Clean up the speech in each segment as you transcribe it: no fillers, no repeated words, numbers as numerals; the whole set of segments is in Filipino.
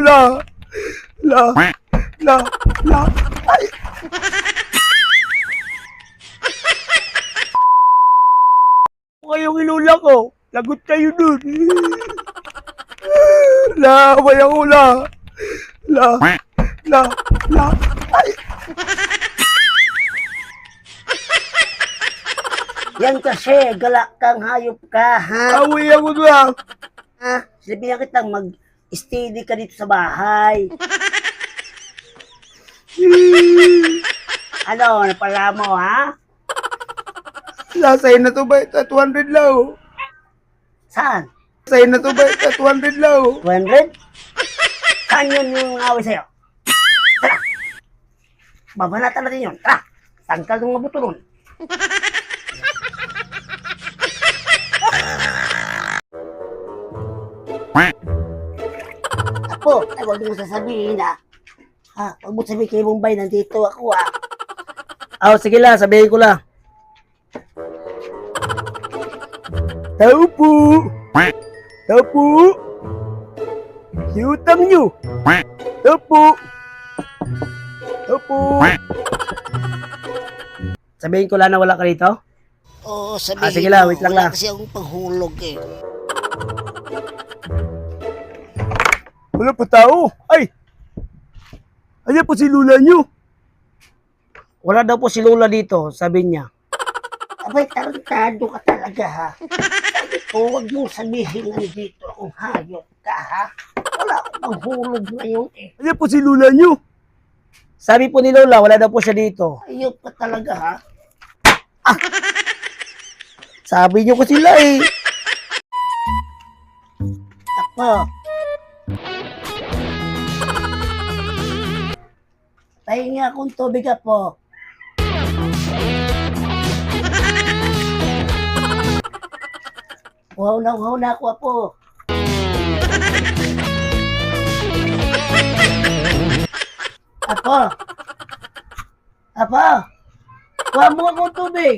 hula. La, la. Ay. Kayong ilula ko. Lagot kayo dun. La, bayang hula. La. Ay. Yan kasi, galak kang hayop ka, ha? Away ako na. Ha? Sabihan kitang mag-steady ka dito sa bahay. Ano, napala mo, ha? Sa'yo na to ba? 200 lang. Saan? Sa'yo na to ba? 200 lang. 200? Saan yun yung away sa'yo? Tara! Babanatan natin yun. Tara! Tangkal ng mga buto nun. Apo, ay huwag mo sasabihin, ha? Ha? Huwag mo sabihin kay Bombay, nandito ako, ha? Sige lang, sabihin ko lang. Tao po. Tao po. Siutang nyo. Tao po. Tao po. Sabihin ko lang na wala ka rito? Oo, sabihin sige lang, wait lang wala lang. kasi akong panghulog, eh. Wala pa tao. Ay! Ayan po si Lula nyo. Wala daw po si Lula dito, sabi niya. Abay, tarantado ka talaga, ha? Sabi ko, huwag mong sabihin nandito akong hayop ka, ha? Wala akong panghulog ngayon, eh. Ayan po si Lula nyo. Sabi po ni Lola, wala daw po siya dito. Hayop ka talaga, ha? Sabi niyo ko sila eh. Apo. Pahingi akong tubig, apo. Uhaw na ako, apo. Apo. Apo. Kuha mo akong tubig.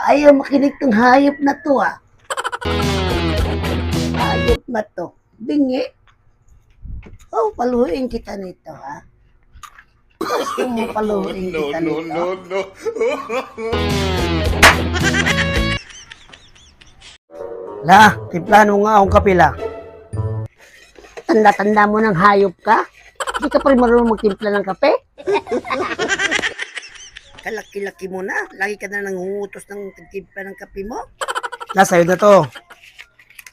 Ayaw makinig ng hayop na to, ah. Hayop na to. Bingi. Oh, paluhin kita nito, ha? Gusto mo paluhin kita nito? No. La, timplahan mo nga akong kapila. Tanda-tanda mo ng hayop ka? Hindi ka pa rin marunong magtimpla ng kape? Kalaki-laki mo na. Lagi ka na nangungutos ng timpla ng kape mo. La, sa'yo na to.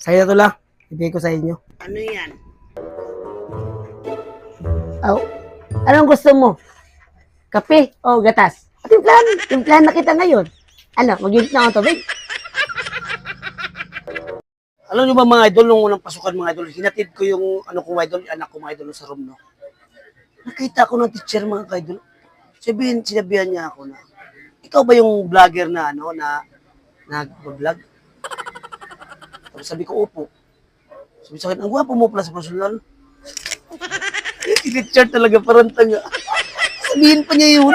Sa'yo na to, La. Ibigay ko sa inyo. Ano yan? Oh, anong gusto mo? Kape o gatas? Timplahan na kita ngayon. Ano, mag-init na akong tubig? Alam niyo ba mga idol, nung unang pasukan mga idol, hinatid ko yung ano ko mga idol, anak ko mga idol sa room, no? Nakita ko ng teacher mga idol. Sinabihan niya ako na, ikaw ba yung vlogger na ano, na nag-vlog? Tapos sabi ko, opo. Sabi sa akin, ang gwapo mo pala sa personal. Si teacher talaga parang tanga. Sabihin pa niya yun.